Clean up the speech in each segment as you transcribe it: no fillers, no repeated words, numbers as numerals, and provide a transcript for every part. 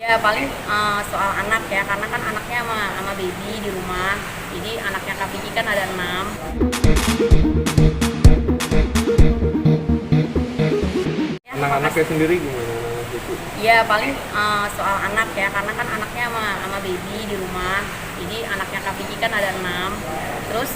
Ya paling soal anak ya, karena kan anaknya sama baby di rumah. Jadi anaknya Kak Vicky kan ada 6. Ya, Anak-anaknya sendiri gimana anak itu? ya paling soal anak ya, karena kan anaknya sama baby di rumah. Jadi anaknya Kak Vicky kan ada 6. Terus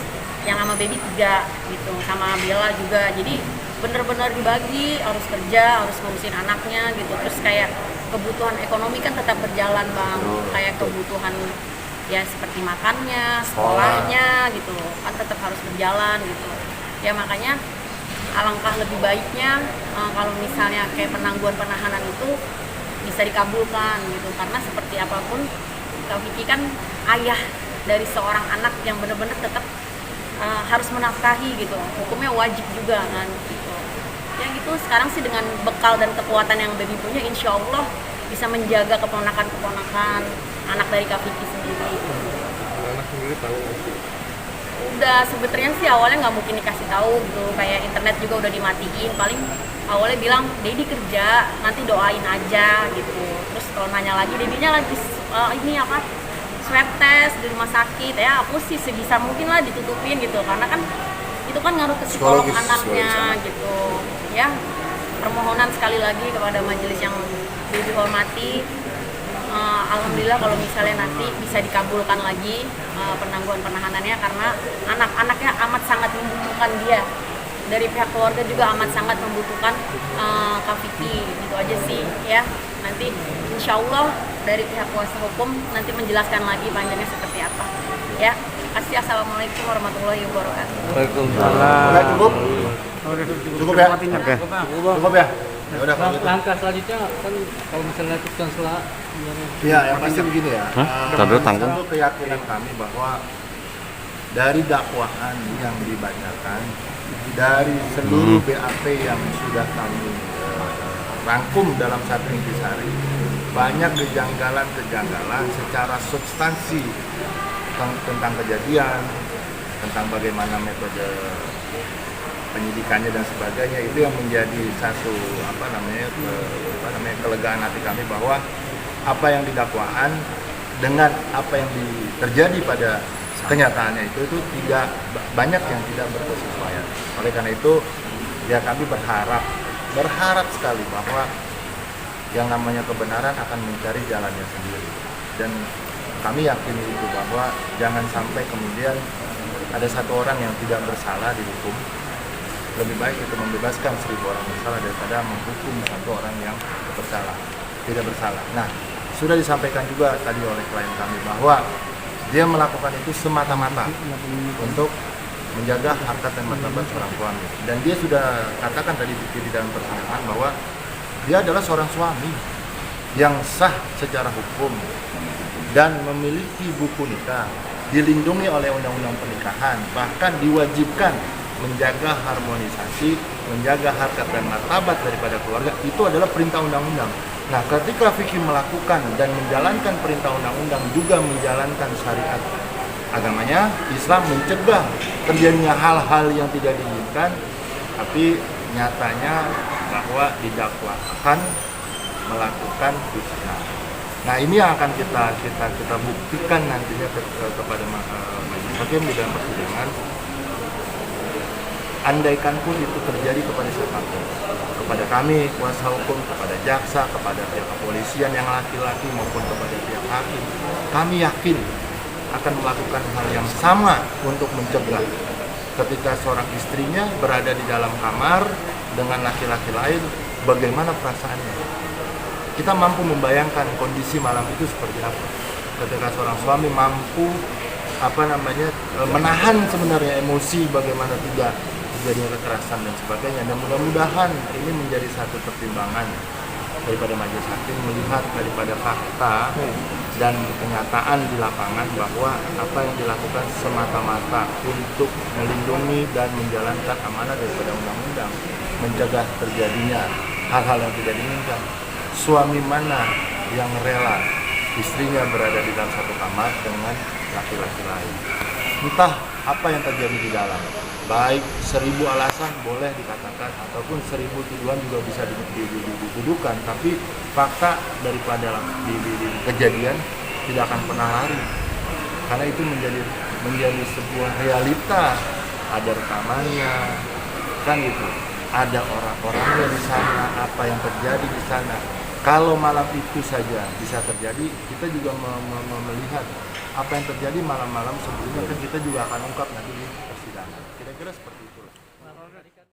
yang sama baby 3 gitu, sama Bella juga. Jadi bener-bener dibagi, harus kerja, harus ngurusin anaknya gitu. Terus kayak kebutuhan ekonomi kan tetap berjalan Bang. Kayak kebutuhan ya seperti makannya, sekolahnya gitu kan tetap harus berjalan gitu. Ya makanya alangkah lebih baiknya kalau misalnya kayak penangguhan penahanan itu bisa dikabulkan gitu, karena seperti apapun Kak Vicky kan ayah dari seorang anak yang benar-benar tetap harus menafkahi gitu, hukumnya wajib juga kan gitu. Ya gitu, sekarang sih dengan bekal dan kekuatan yang baby punya, insya Allah bisa menjaga keponakan-keponakan anak dari Kak Vicky sendiri. Anak sendiri tahu nggak sih? Udah sebetulnya sih awalnya nggak mungkin dikasih tahu gitu, kayak internet juga udah dimatiin. Paling awalnya bilang Dedi kerja, nanti doain aja gitu. Terus kalau nanya lagi, Dedinya lagi ini apa, swab test di rumah sakit. Ya aku sih sebisa mungkin lah ditutupin gitu, karena kan itu kan ngaruh ke psikolog anaknya gitu ya. Permohonan sekali lagi kepada majelis yang dihormati, alhamdulillah kalau misalnya nanti bisa dikabulkan lagi penangguhan penahanannya, karena anak-anaknya amat sangat membutuhkan dia. Dari pihak keluarga juga amat sangat membutuhkan Kak Vicky, gitu aja sih ya. Nanti insya Allah dari pihak kuasa hukum nanti menjelaskan lagi panjangnya seperti apa ya. Kasih. Assalamualaikum warahmatullahi wabarakatuh. Waalaikumsalam. Cukup? Cukup ya? Oke. Cukup ya? Ya udah kalau gitu. Langkah selanjutnya kan kalau misalnya putusan selah Iya, yang pasti begini ya. Tanda tanggung. Satu keyakinan kami bahwa dari dakwaan yang dibacakan, dari seluruh BAP yang sudah kami rangkum dalam satu intisari, banyak kejanggalan-kejanggalan secara substansi tentang kejadian, tentang bagaimana metode penyidikannya dan sebagainya. Itu yang menjadi satu kelegaan hati kami, bahwa apa yang didakwaan dengan apa yang terjadi pada kenyataannya itu tidak banyak yang tidak berkesesuaian. Oleh karena itu ya kami berharap sekali bahwa yang namanya kebenaran akan mencari jalannya sendiri, dan kami yakin itu bahwa jangan sampai kemudian ada satu orang yang tidak bersalah dihukum. Lebih baik itu membebaskan 1000 orang bersalah daripada menghukum satu orang yang tidak bersalah. Nah, sudah disampaikan juga tadi oleh klien kami bahwa dia melakukan itu semata-mata untuk menjaga harkat dan martabat seorang suami. Dan dia sudah katakan tadi di dalam persidangan bahwa dia adalah seorang suami yang sah secara hukum dan memiliki buku nikah, dilindungi oleh undang-undang pernikahan, bahkan diwajibkan menjaga harmonisasi, menjaga harkat dan martabat daripada keluarga. Itu adalah perintah undang-undang. Nah, ketika Vicky melakukan dan menjalankan perintah undang-undang, juga menjalankan syariat agamanya, Islam mencegah terjadinya hal-hal yang tidak diinginkan, tapi nyatanya bahwa didakwakan melakukan fitnah. Nah, ini yang akan kita buktikan nantinya kepada majelis hakim di dalam persidangan. Andaikan pun itu terjadi kepada siapapun, kepada kami kuasa hukum, kepada jaksa, kepada pihak kepolisian yang laki-laki maupun kepada pihak hakim, kami yakin akan melakukan hal yang sama untuk mencegah ketika seorang istrinya berada di dalam kamar dengan laki-laki lain, bagaimana perasaannya. Kita mampu membayangkan kondisi malam itu seperti apa ketika seorang suami mampu menahan sebenarnya emosi, bagaimana tidak terjadinya kekerasan dan sebagainya. Dan mudah-mudahan ini menjadi satu pertimbangan daripada majelis hakim melihat daripada fakta dan kenyataan di lapangan bahwa apa yang dilakukan semata-mata untuk melindungi dan menjalankan amanah daripada undang-undang, mencegah terjadinya hal-hal yang tidak diinginkan. Suami mana yang rela istrinya berada di dalam satu kamar dengan laki-laki lain? entah apa yang terjadi di dalam, baik 1000 alasan boleh dikatakan ataupun 1000 tuduhan juga bisa dituduhkan, tapi fakta daripada di kejadian tidak akan pernah lari, karena itu menjadi sebuah realita. Ada rekamannya kan gitu, ada orang-orangnya di sana, apa yang terjadi di sana. Kalau malam itu saja bisa terjadi, kita juga melihat apa yang terjadi malam-malam sebelumnya, kan kita juga akan ungkap nanti di persidangan. Kira-kira seperti itulah.